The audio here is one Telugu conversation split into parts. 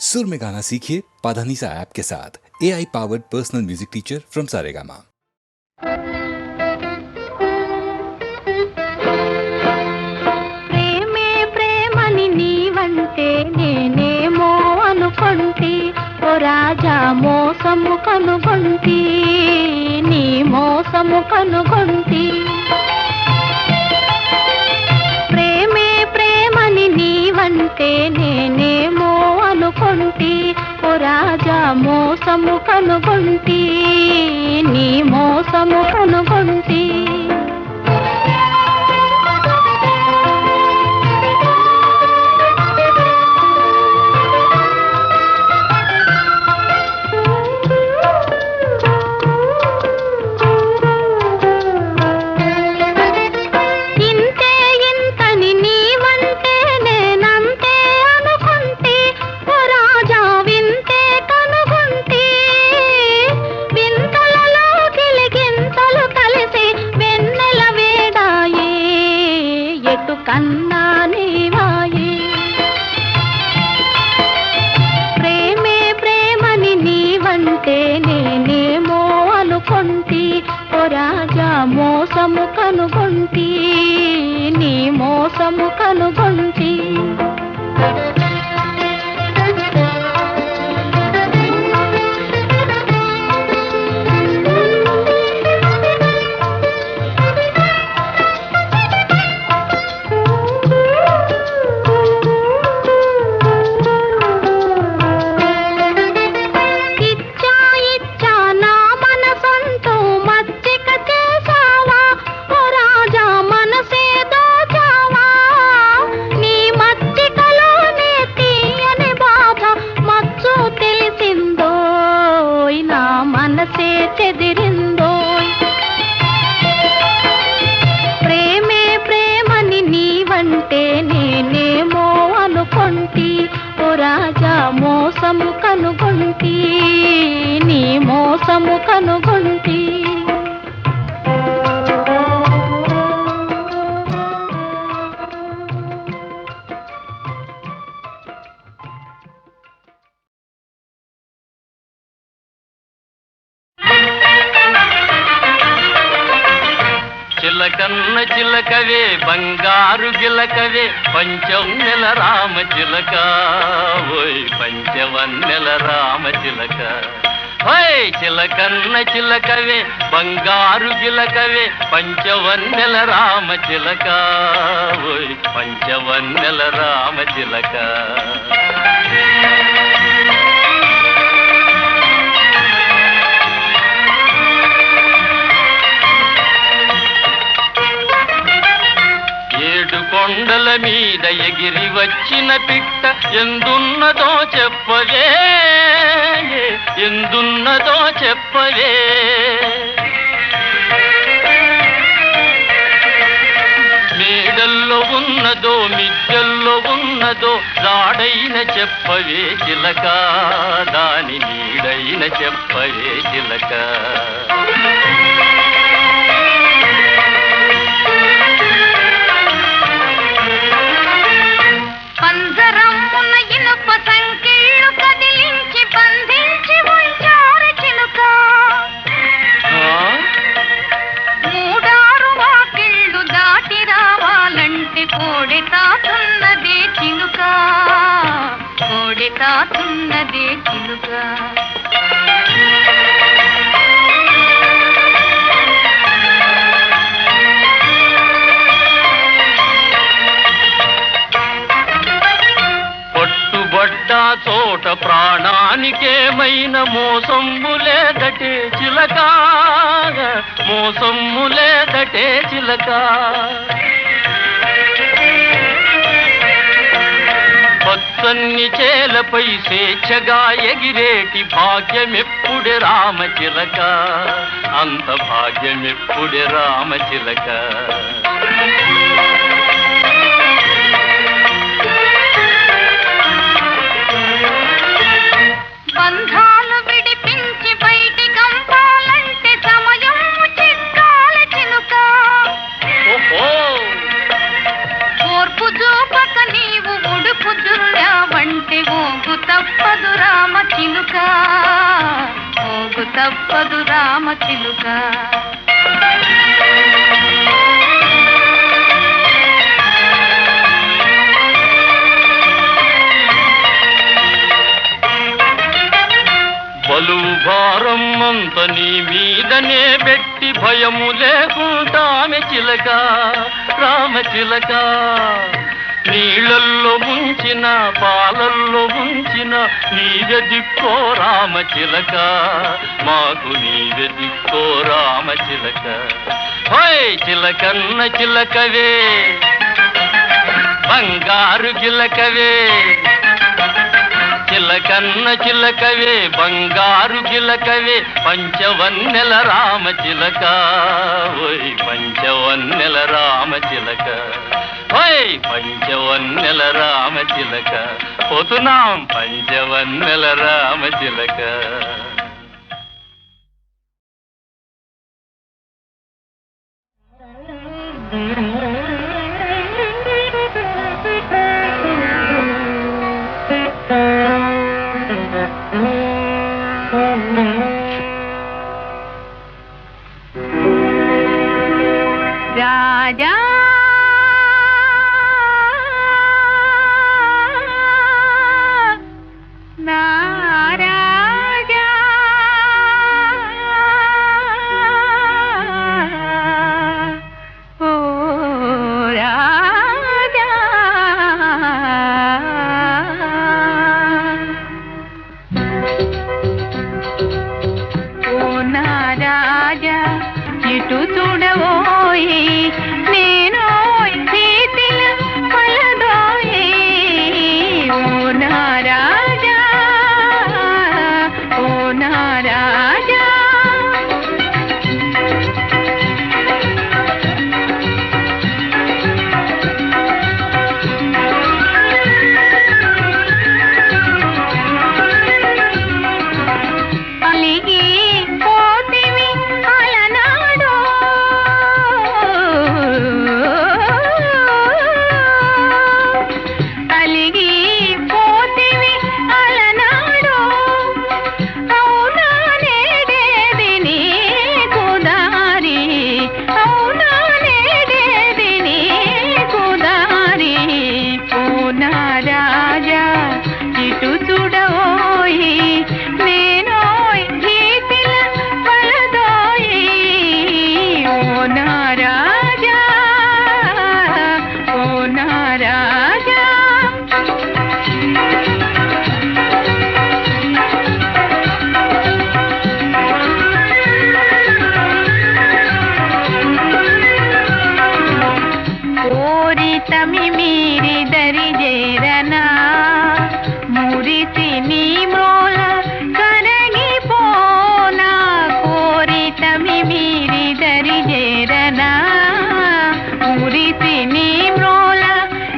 सुर में गाना सीखिए पाधानीसा ऐप के साथ। AI powered personal music teacher from Saregama. ప్రేమే ప్రేమని నీవంటే నేనేమో అనుకొంటి, ఓ రాజా మోసము కనుగొంటి, నీ మోసము కనుగొంటి. ప్రేమే ప్రేమని నీవంటే నేనేమో అనుకొంటి, ఓ రాజా మోసము కనుగొంటి, నీ మోసము కనుగొంటి. మోసము కనుగొంటి, నీ మోసము కనుగొంటి. ప్రేమే ప్రేమని నీవంటే నేనేమో అనుకొంటి, ఓ రాజా మోసము కనుగొంటి, నీ మోసము కనుగొంటి. చిలకన్న చిలకవే బంగారు గిలకవే పంచవన్నెల రామ చిలక, ఓయ్ పంచవన్నెల రామ చిలక. ఓయ్ చిలకన్న చిలకవే బంగారు గిలకవే పంచవన్నెల రామ చిలక, ఓయ్ పంచవన్నెల రామ చిలక. ఏడు కొండల మీద ఎగిరి వచ్చిన పిట్ట ఎందున్నదో చెప్పవే, ఎందున్నదో చెప్పవే. మేడల్లో ఉన్నదో మిద్దెల్లో ఉన్నదో రాడైన చెప్పవే చిలక, దాని నీడైన చెప్పవే చిలక. పంజరమున ఇనుప సంకెళ్ళు కదిలించి బంధించి ఉంచారు చిలుక, మూడారు వాకిళ్ళు దాటి రావాలంటే కోడి తాతున్నదే చిలుక, కోడి తాతున్నదే చిలుక. పట్టుబడ్డా చోట ప్రాణానికేమైన మోసంబు లేదటే చిలక, మోసంబు లేదటే చిలక. పచ్చన్ని చేలపై స్వేచ్ఛగా ఎగిరేటి భాగ్యమెప్పుడే రామ చిలక, అంత భాగ్యమెప్పుడే రామ చిలక. బంధాలు విడిపించి బయటి కంపాలంటే సమయం చిక్కాల చిలుక, ఓర్పు చూపక నీవు ఉడుపు దుర్యావంటే ఊగుతా తప్పదు రామ చిలుక, మోగు తప్పదు రామ చిలుక. బలువు భారం అంత నీ మీదనే పెట్టి భయము లేకుంటామె చిలక రామ చిలక. నీళ్ళల్లో ముంచిన పాలల్లో ముంచిన నీవె దిక్కో రామ చిలక, మాకు నీవె దిక్కో రామ చిలక. హోయ్ చిలకన్న చిలకవే బంగారు గిలకవే, చిలకన్న చిలకవే బంగారు గిలకవే, పంచవన్నెల రామ చిలక ఓయ్ పంచవన్నెల రామ చిలక. ఓయ్ పంచవన్నెల రామ చిలక, పోతున్నాం పంచవన్నెల రామ చిలక. రాజా నా రాజా, ఓ రాజా, ఓ నా రాజా ఇటు చూడవోయి, నేను చేతిల పలదోయి, ఓ నా రాజా, ఓ నా రాజా. అలిగి పోతివి అలనాడు, అలిగి పోతివి అలనాడు, అవునా నేడేది నీకు దారి, అవునా నేడేది నీకు దారి, ఓ నా రాజా ఇటు చూడవోయి, నేను గీతిల పలదోయి, ఓ నా రాజా, ఓ నా రాజా. కోరి తమి మీరి దరి చేరనా, మురిసి నీ మ్రోల కరగిపోనా, కోరి తమి మీరి దరి చేరనా, మురిసి నీ మ్రోల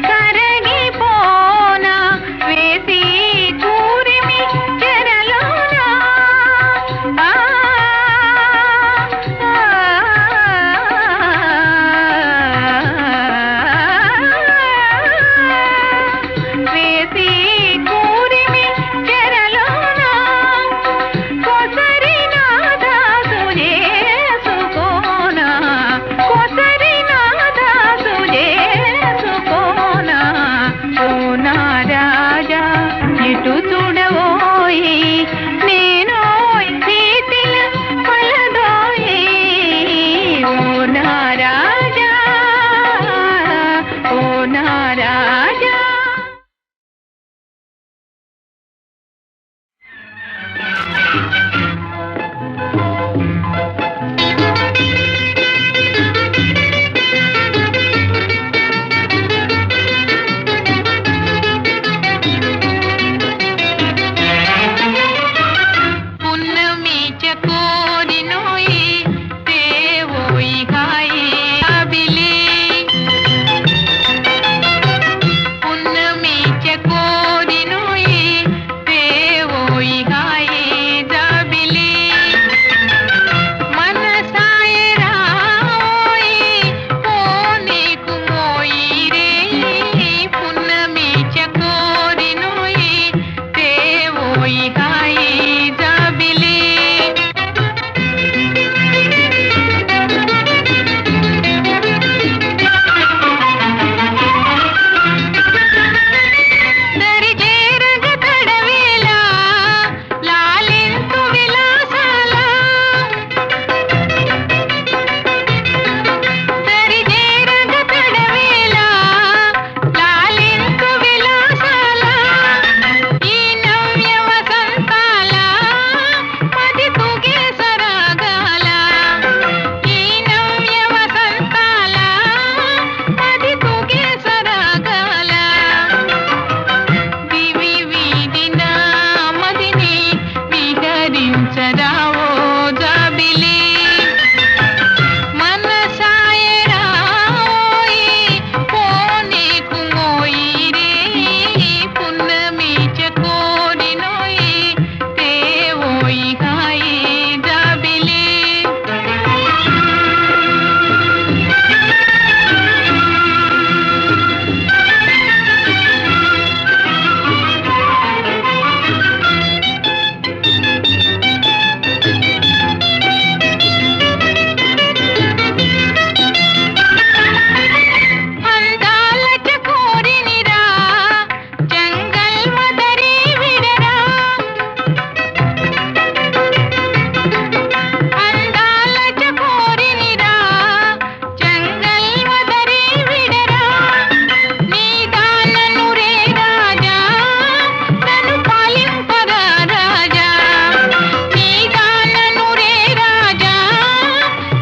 కరగిపోనా, వేసి కూరిమి చెరలోనా, ఆ వేసి కూరిమి చెరలో ఓయి హాయి జాబిలి దరిజేరగ తడవేళ లాలింతు విలాసాల దరిజేరగ తడవేళ లాలింతు విలాసాల ఈ నవ్య వసంతాల మది తూగే సరాగాల ఈ నవ్య వసంతాల మది తూగే సరాగాల దివి వీడిన మదిని విహరించరావో జాబిలి మనసాయరాయి పోనీకు మోయి రే పున్నమి చకోరినోయి తేవోయి హాయి జాబిలి అందాల చకోరినిరా జంగల్ మదరి విడరా అందాల చకోరినిరా జంగల్ మదరి విడరా నీ దానను రే రాజా నన్ను పాలింపరా రాజా నీ దానను రే రాజా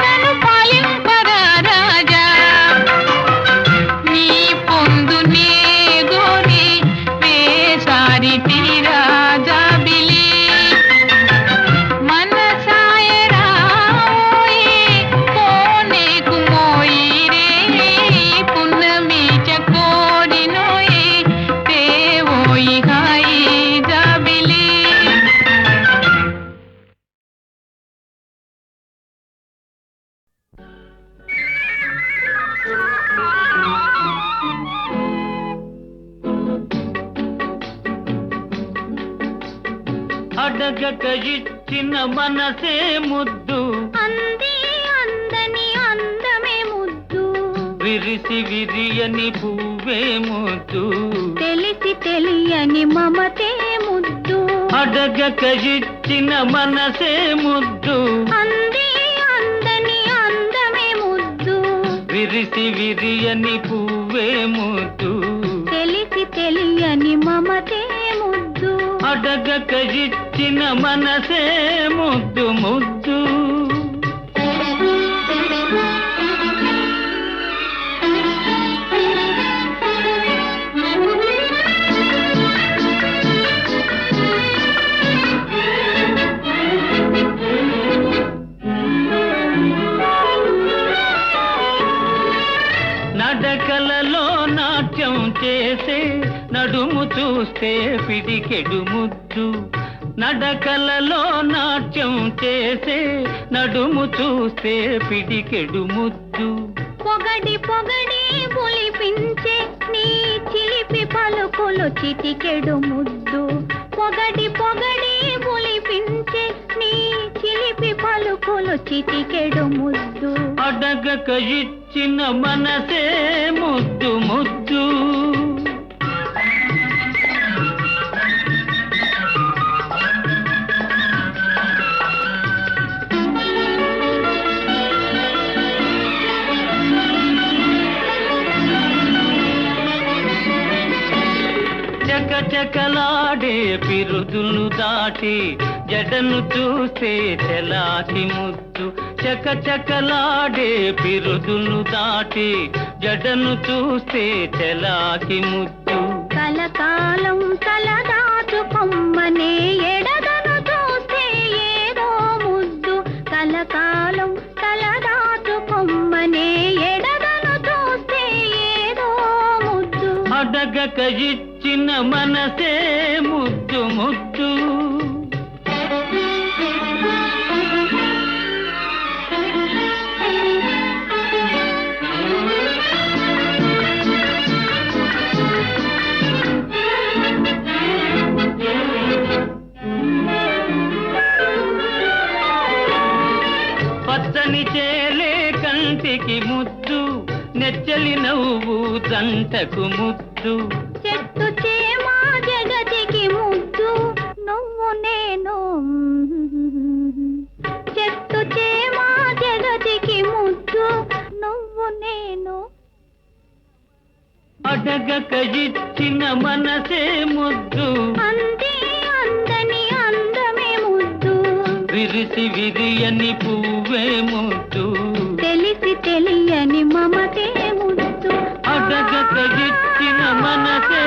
నన్ను పాలింపరా రాజా నీ పొందునే గోరి వేసారి తీరా జాబిలి మనసాయరాయి కోనేకు మోయి రే పున్నమి చకోరినోయి తేవోయి హాయి జాబిలి అడగక ఇచ్చిన మనసే ముద్దు అంది అందని అందమే ముద్దు విరిసి విరియని పువ్వే ముద్దు తెలిసి తెలియని మమతే ముద్దు అడగక ఇచ్చిన మనసే ముద్దు అంది అందని అందమే ముద్దు విరిసి విరియని పువ్వే ముద్దు తెలిసి తెలియని మమతే ముద్దు అడగక ఇచ్చిన మనసే ముద్దు ముద్దు నడకలలో నాట్యం చేసే నడుము చూస్తే పిడికెడు ముద్దు నడకలలో నాట్యం చేసే నడుము చూస్తే పిడికెడు ముద్దు పొగడి పొగడి పులిపించే నీ చిలిపి పలుకులు చిటికెడు ముద్దు పొగడి పొగడి పులిపించే నీ చిలిపి పలుకులు చిటికెడు ముద్దు అడగక ఇచ్చిన మనసే ముద్దు ముద్దు చకచకలాడే పిరుదులు దాటి జడను చూస్తే తెలాకి ముద్దు చకచకలాడే పిరుదులు దాటి జడను చూస్తే తెలాకి ముద్దు కలకాలం తలదాచుకొమ్మనే ఎడదను చూస్తే ఏదో ముద్దు కలకాలం తలదాచుకొమ్మనే ఎడదను చూస్తే ఏదో ముద్దు అడగక ఇచ్చిన మనసే ముద్దు ముద్దు ముద్దు నెచ్చలి నవ్వు జంటకు ముద్దు చెట్టు చేమా జగతికి ముద్దు నువ్వు నేను చెట్టు చేమా జగతికి ముద్దు నువ్వు నేను అడగక ఇచ్చిన మనసే ముద్దు అంది అందని అందమే ముద్దు విరిసి విరియని పువ్వే ముద్దు తెలిసి తెలియని మమతే ముద్దు అడగక ఇచ్చిన మనసే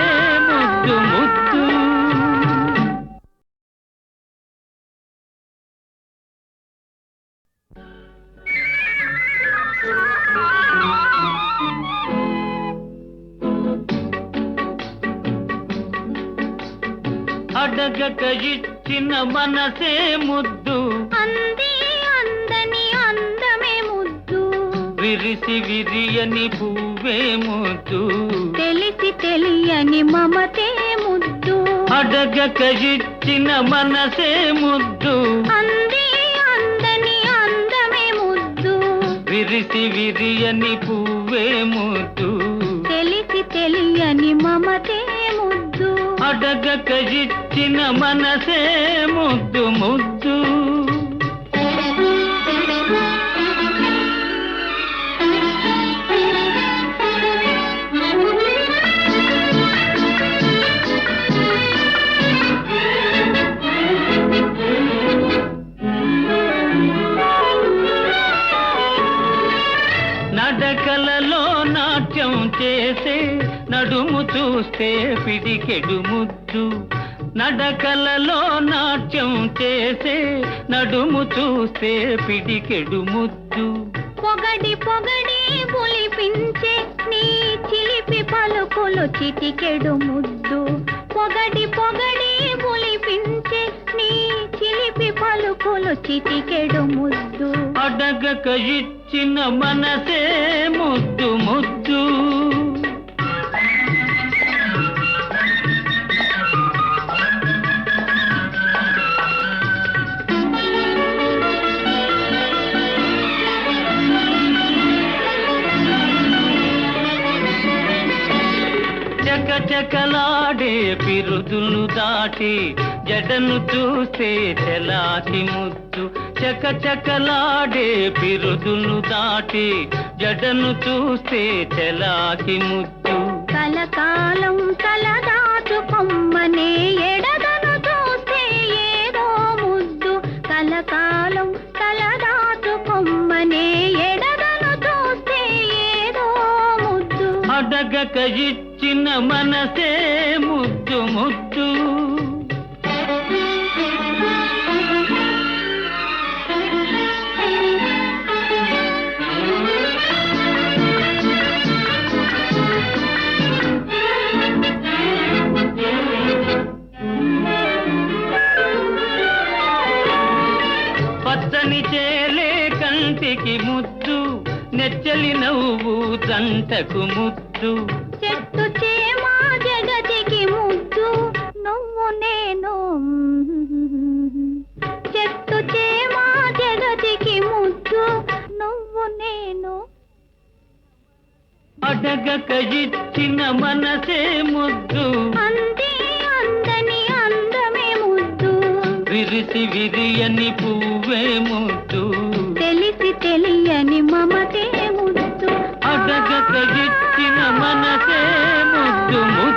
ముద్దు ముద్దు అడగక ఇచ్చిన మనసే ముద్దు అంది అందని అందమే ముద్దు విరిసి విరియని పువ్వే ముద్దు తెలిసి తెలియని మమతే ముద్దు అడగక ఇచ్చిన మనసే ముద్దు అంది అందని అందమే ముద్దు విరిసి విరియని పువ్వే ముద్దు తెలిసి తెలియని మమతే ముద్దు అడగక ఇచ్చిన మనసే ముద్దు ముద్దు నడకలలో నాట్యం చేసే నడుము చూస్తే పిడికెడు ముద్దు నడకలలో నాట్యం చేసే నడుము చూస్తే పిడికెడు ముద్దు పొగడి పొగడి పులిపించే నీ చిలిపి పలుకులు చిటికెడు ముద్దు పొగడి పొగడి పులిపించే నీ చిలిపి పలుకులు చిటికెడు ముద్దు అడగక ఇచ్చిన మనసే ముద్దు ముద్దు చకచకలాడే పిరుదులు దాటి జడను చూస్తే చెలాకి ముద్దు చకచకలాడే పిరుదులు దాటి జడను చూస్తే చెలాకి ముద్దు కలకాలం తలదాచుకొమ్మనే ఎడదను చూస్తే ఏదో ముద్దు కలకాలం తలదాచుకొమ్మనే ఎడదను చూస్తే ఏదో ముద్దు అడగక ఇచ్చిన మనసే ముద్దు ముద్దు పచ్చని చేలే కంటికి ముద్దు నెచ్చలి నవ్వు జంటకు ముద్దు చెట్టు చేమా జగతికి ముద్దు నువ్వు నేను చెట్టు చేమా జగతికి ముద్దు నువ్వు నేను అడగక ఇచ్చిన మనసే ముద్దు అంది అందని అందమే ముద్దు విరిసి విరియని పువ్వే ముద్దు తెలిసి తెలియని మమతే ముద్దు అడగక ఇచ్చిన మనసే ముద్దు ముద్దు